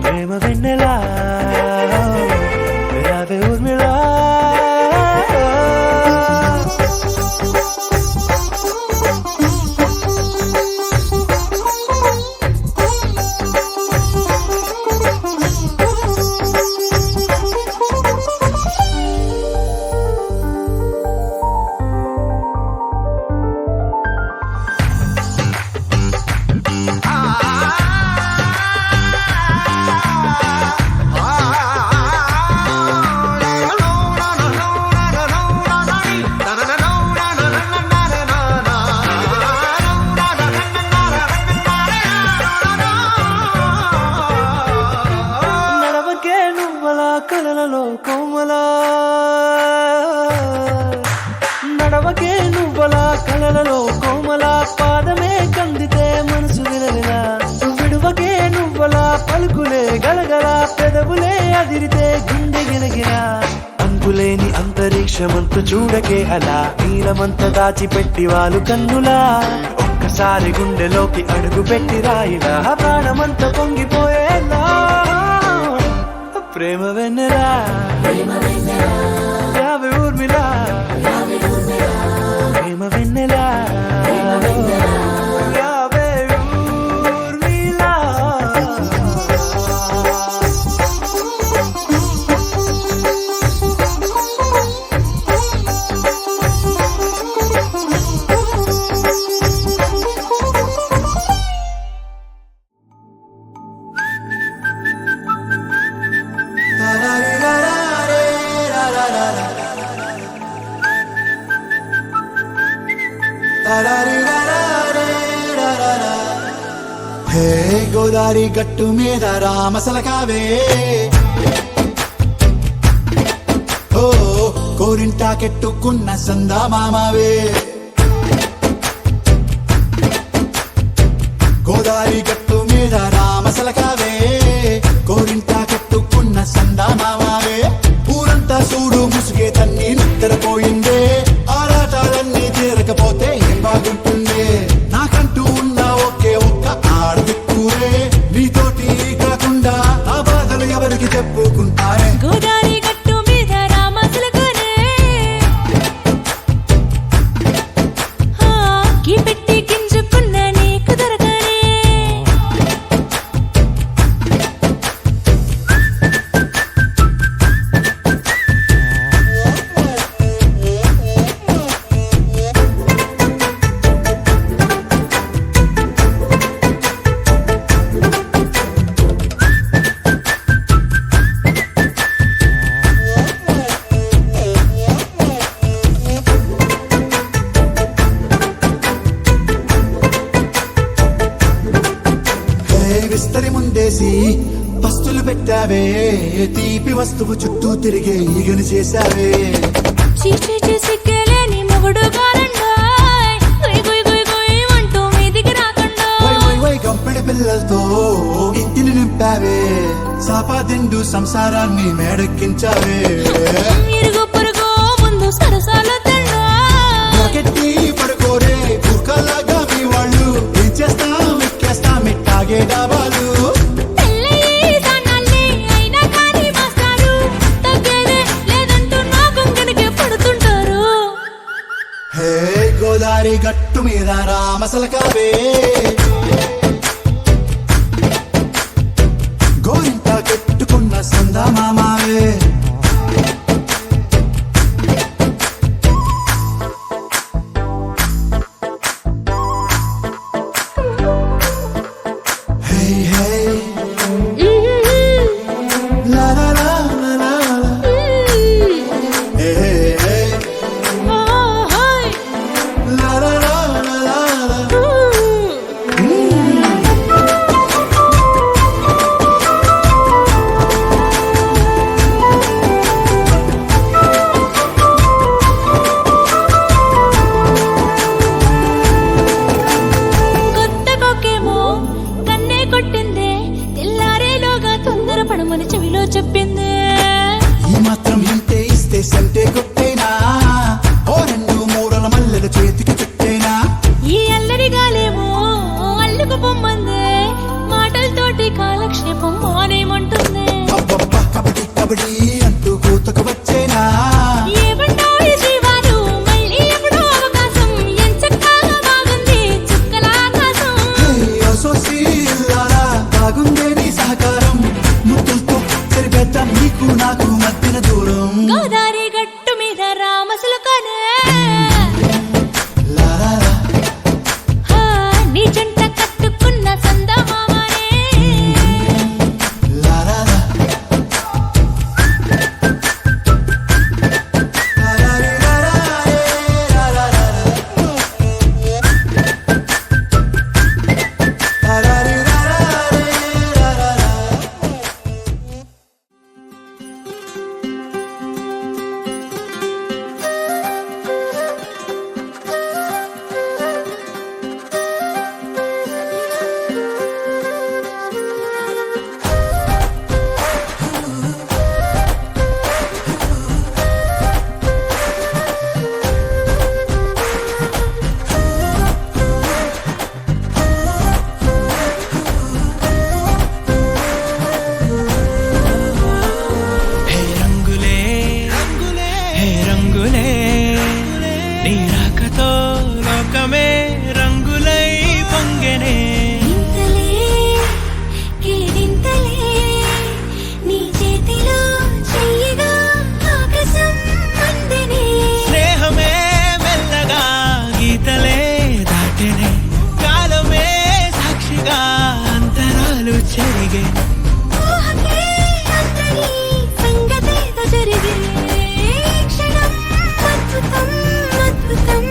ప్రేమ వెన్నెలా రావే ఊర్మిళా కలలలో కోమలా నడవకే నువ్వలా కలలలో కోమలా పాదమే కందితే మనసు విలవిలా విడువ అదిరితే గుండె గిలగిలా అంతులేని అంతరిక్షమంతు చూడకే అలా నీలమంత దాచిపెట్టి వాళ్ళు కన్నులా ఒక్కసారి గుండెలోకి అడుగు పెట్టి రాయిలా ప్రాణమంతా పొంగిపోయేలా ప్రేమ వెన్నెలా యావే ఊర్మిలా ప్రేమ వెన్నెలా యావే ఊర్మిళా. హే గోదారి గట్టు మీద రామసలకావే ఓ కోరింటా కెట్టుకున్న సందా మామావే గోదారి గట్టు మీద రామసలకావే కోరింటా కెట్టుకున్న సందా మామావే ఊరంతా చూడు ముసుగే తన్ని నిద్రపోయిందే ఆరాటాలన్నీ తీరకపోతే ఏం బాగుంటుందే నాకంటూ ఉన్న ఒకే ఒక్క ఆడదిక్కురే నీతోటి కాకుండా ఆ బాధలు ఎవరికి చెప్పుకుంటారే గోదారి గట్టు మీద రామసలకానే కీ పెట్టి గింజుకున్న నీకు దొరకనే విస్తరి ముందేసి పస్తులు పెట్టావే తీపి వస్తువు చుట్టూ తిరిగే ఈగను చేశావే చీచీ చేసి కేలేని మొగుడు గారండాయ్ గుయ్ గుయ్ గుయ్ గుయ్ అంటూ మీదికి రాకుండా వై వై వై గంపెడి పిల్లలతో ఇంటిని నింపావే సాపాదిండు సంసారాన్ని మేడెక్కించావే ఇరుగు పొరుగు ముందు సరసాల తెల్లా నాకెట్టి పడుకోరే కుక్కలాగా మీ వాళ్ళు ఏం చేస్తాం ఎక్కేస్తాం ఎట్టాగే డాబాలు తెల్లయి దానాల్ని అయినా కానీ మాస్టారు తగ్గేదే లేదంటూ నా కొంగడికే పడుతుంటారు హే గోదారి గట్టు మీద రామసలకావే గోరింటా కెట్టుకున్న సందా మామావే హే హే లా లా లా లా లా లా. హే హే హే లా లా లా లా లా లా. కొత్త కొక్కేమో కన్నే కొట్టిందే తెల్లారేలోగా తొందర పడమని చెవిలో చెప్పిందే ఈ మాత్రం ఇంటే ఇస్తే సంటే కొట్టేనా ఓ రెండు మూరల మల్లెల చేతికి చుట్టేనా ఈ అల్లరిగాలేమో అల్లుకు పొమ్మందే మాటలతోటి కాలక్షేపం మానేమంటుందే అబ్బబ్బా కబడ్డీ కబడ్డీ అంటూ కూతకు వచ్చేనా ఏమంటాయి జీవాలు మళ్ళీ ఎప్పుడో అవకాశం ఎంచక్కా బాగుంది చుక్కల ఆకాశం సోసి ఇల్లారా బాగుందే నీ సహకారం ముద్దులతో సరిపెద్దాం నీకు నాకు మధ్యన దూరం గోదారి గట్టు మీద రామసలకానే లా లా లా. నీ జంట కట్టుకున్న సందమామనే లా లా లా. చెరిగే ఊహకే అందని సంగతేదో జరిగే క్షణం అద్భుతం అద్భుతం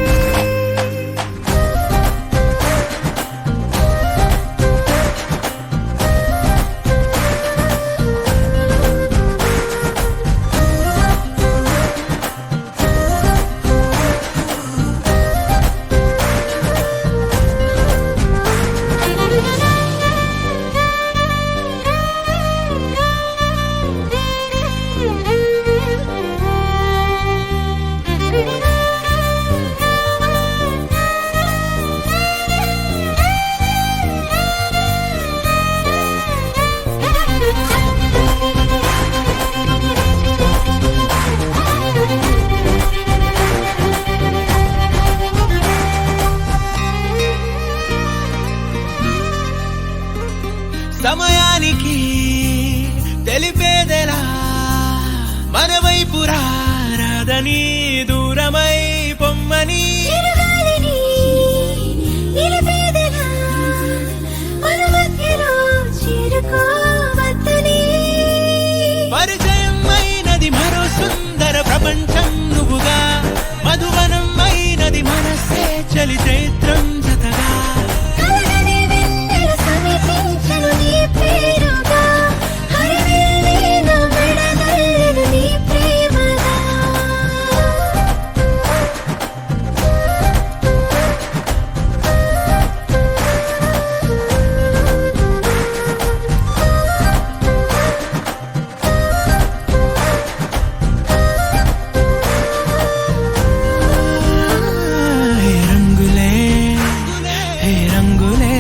సమయానికి తెలిపేదెలా మన వైపు రాదని దూరమై పొమ్మని చిరుగాలిని నిలిపేదెలా మన మధ్యలో చేరుకోవద్దని పరిచయం అయినది మరో సుందర ప్రపంచం నువ్వుగా మధువనం అయినది మనసే చలి చైత్రం జతగా కలగని వెన్నెల సమీపించను నీ పేరుగా హరివెల్లి నా మెడగల్లెను నీ ప్రేమగా హే రంగులే హే రంగులే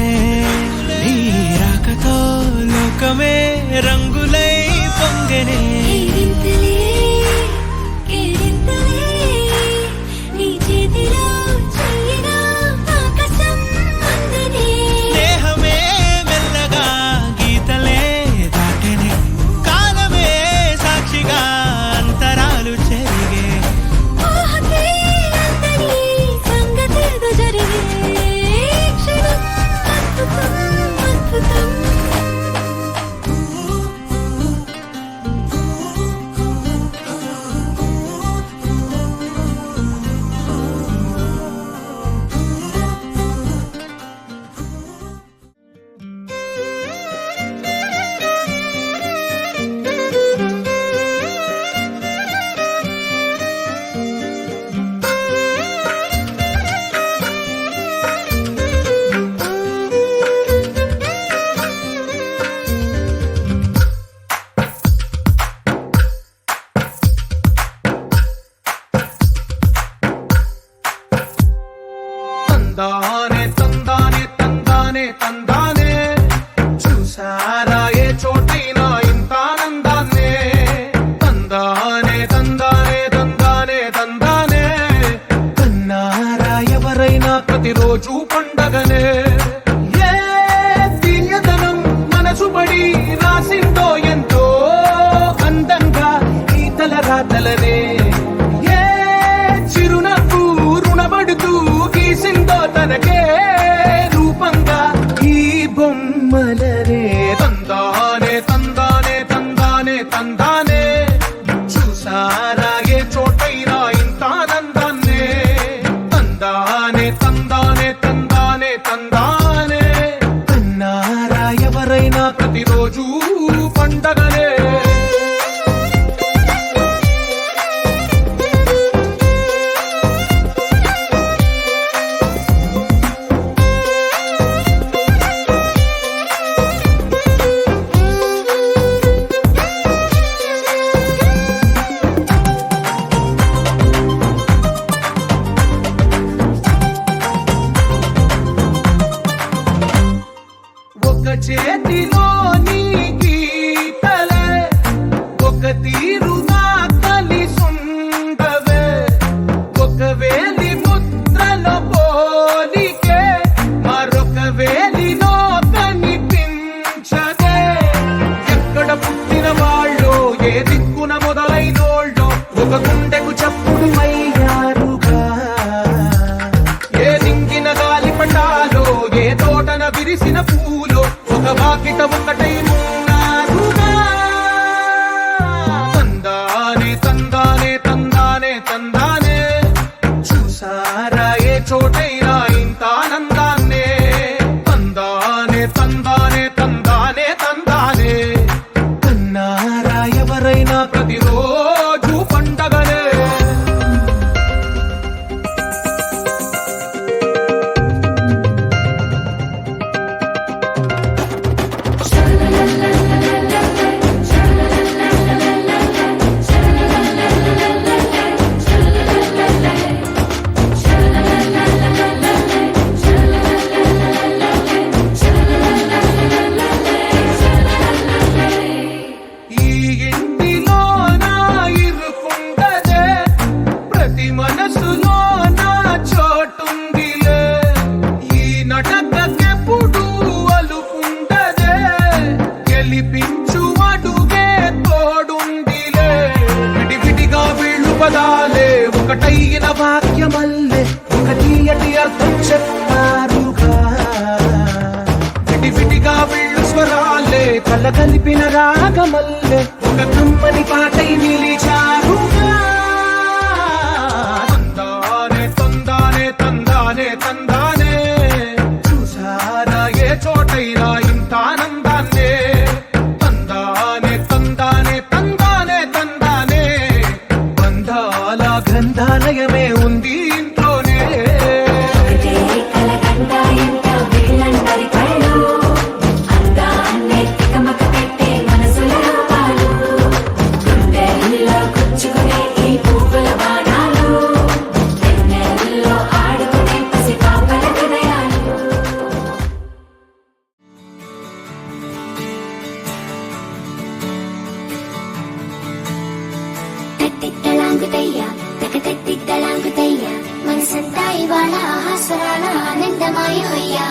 నీ రాకతో లోకమే రంగులై పొంగనే కేరింతలే కేరింతలే నీ చేతిలో చెయ్యినా ఆకాశం అందనే దేహమే మెల్లగా గీతలే దాటనే కాలమే సాక్షిగా అంతరాలు చెరిగే ఊహకే అందని సంగతేదో జరిగే క్షణం అద్భుతం అద్భుతం తందానే తందానే తందానే తందానే చూసారా ఏ చోటైనా ఇంత ఆనందాన్నే తందానే తందానే తందానే తందానే కన్నారా ఎవరైనా ప్రతిరోజు పండగనే ఏ తీయదనం మనసు పడి రాసిందో ఎంతో అందంగా ఈ తల రాతలనే ఏ చిరునవ్వు రుణపడుతూ గీసిందో తనకే రూపంగా ఈ బొమ్మలనే తందానే తందానే తందానే తందానే చూసారా ఏ చోటైనా ఇంత ఆనందాన్నే తందానే తందానే తందానే తందానే కన్నారా ఎవరైనా ప్రతిరోజు పండగనే ఒక చేతిలో నీ గీతలే ఒక తీరుగా కలిసుండవే ఒక వేలి ముద్రల పోలికే మరొక వేలిలో కనిపించదే ఎక్కడ పుట్టిన వాళ్ళో ఏ దిక్కున మొదలైనోళ్ళో ఒక గుండెకు చప్పుడు అయ్యారుగా ఏ దింగిన గాలి పటాలో ఏ తోటన విరిసిన పూలో ఒక వాక్య ముంగిట ఒకటై ఉన్నారుగా. తందానే తందానే తందానే తందానే చూసారా ఏ చోటైనా ఇంత ఆనందాన్నే. తందానే తందానే తందానే తందానే కన్నారా ఎవరైనా ప్రతిరోజు పండగనే. ఈ ఇంటిలో నా ఇరుకుండదే ప్రతి మనసులో నా చోటుందిలే. ఈ నటకెప్పుడు అలుకుండదే గెలిపించు అడుగే తోడుందిలే. విడివిడిగా వీళ్ళు పదాలే ఒకటైన వాక్యమల్లే ఒక తీయటి అర్థం చెప్పారుగా. విడివిడిగా వీళ్ళు స్వరాలే కలగలిపిన రాగమల్లే ఒక కమ్మని పాటై నిలిచారుగా. తందానే తందానే తందానే తందానే చూసారా ఏ చోటైనా ఇంత ఆనందాన్నే. తందానే తందానే తందానే తందానే బంధాల గ్రంథాలయమే ఉంది ఇంట్లోనే. తట్టిట్టలాంగుతయ్యా తకతట్టిట్టలాంగుతయ్యా మనసంతా ఇవాళ ఆహాస్వరాల ఆనందమాయ హొయ్యా.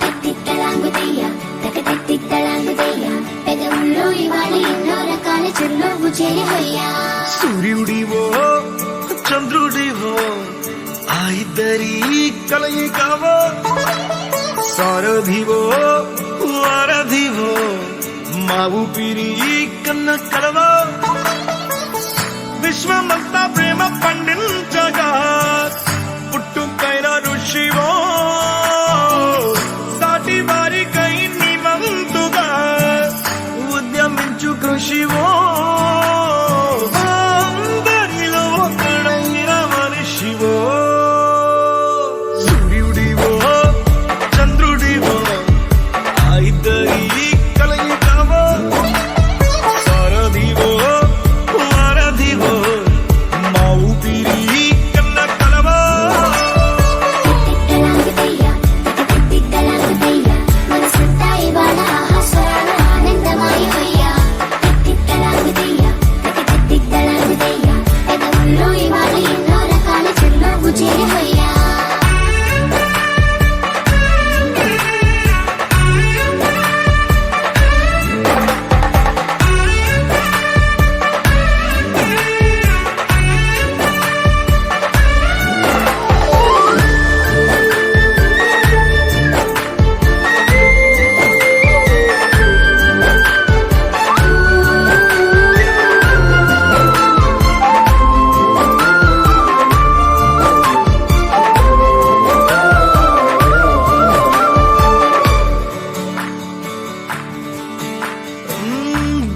తట్టిట్టలాంగుతయ్యా తకతట్టిట్టలాంగుతయ్యా పెదవుల్లో ఇవాళ ఎన్నో రకాల చిరునవ్వు చేరి హొయ్యా. సూర్యుడివో చంద్రుడివో ఆ ఇద్దరి కలయికవో సారథివో వారధివో మా ఊపిరి కన్న కలవో. విశ్వమంతా ప్రేమ పండించగా పుట్టుకైన ఋషివో సాటి వారికై నిమంతుగా ఉద్యమించు కృషివో. అందరిలో ఒకడైన మనిషివో. సూర్యుడివో చంద్రుడివో ఆ ఇద్దరి కలయికవో సారథివో వారధివో మా ఊపిరి కన్న కలవో. తట్టిట్టలాంగుతయ్యా తకతట్టిట్టలాంగుతయ్యా మనసంతా ఇవాళ ఆహాస్వరాల ఆనందమాయ హొయ్యా. తట్టిట్టలాంగుతయ్యా తకతట్టిట్టలాంగుతయ్యా పెదవుల్లో ఇవాళ ఎన్నో రకాల చిరునవ్వు చేరి హొయ్యా.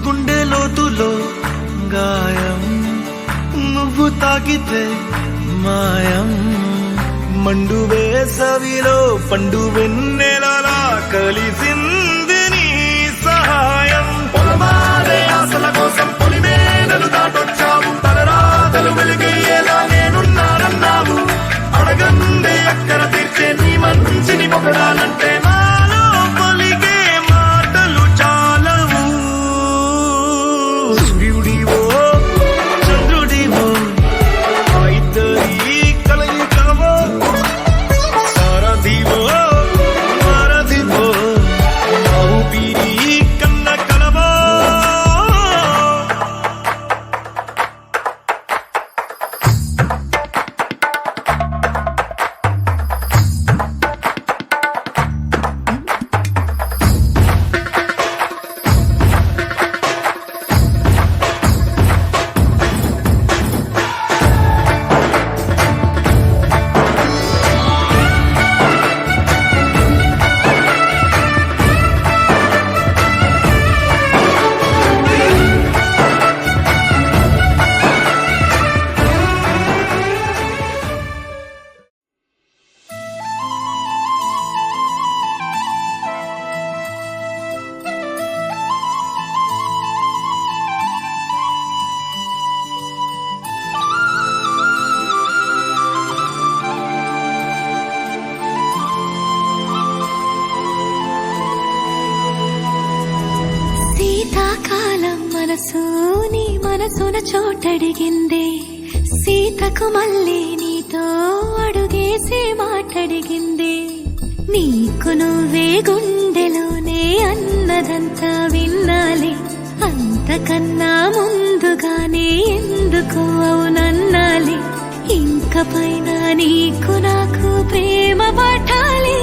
గుండె లోతులో గాయం నువ్వు తాకితే మాయం. మండు వేసవిలో పండు వెన్నెలలా కలిసింది నీ సహాయం. పొలమారే ఆశల కోసం పొలిమేనలు దాటొచ్చావు. తలరాతలు వెలుగయ్యేలా నేనున్నానన్నావు. అడగందే అక్కర తీర్చే నీ మంచిని పొగడాలంటే నాలో పలికే మాటలు చాలవు. సూర్యుడివో చంద్రుడివో ఆ ఇద్దరి కలయికవో సారథివో వారధివో నీ మనసున చోటడిగిందే సీతకు మళ్ళీ నీతో అడుగేసి మాటడిగిందే నీకు నువ్వే గుండెలోనే అన్నదంతా విన్నాలి అంతకన్నా ముందుగానే ఎందుకు అవునన్నాలి ఇంక పైన నీకు నాకు ప్రేమ పట్టాలి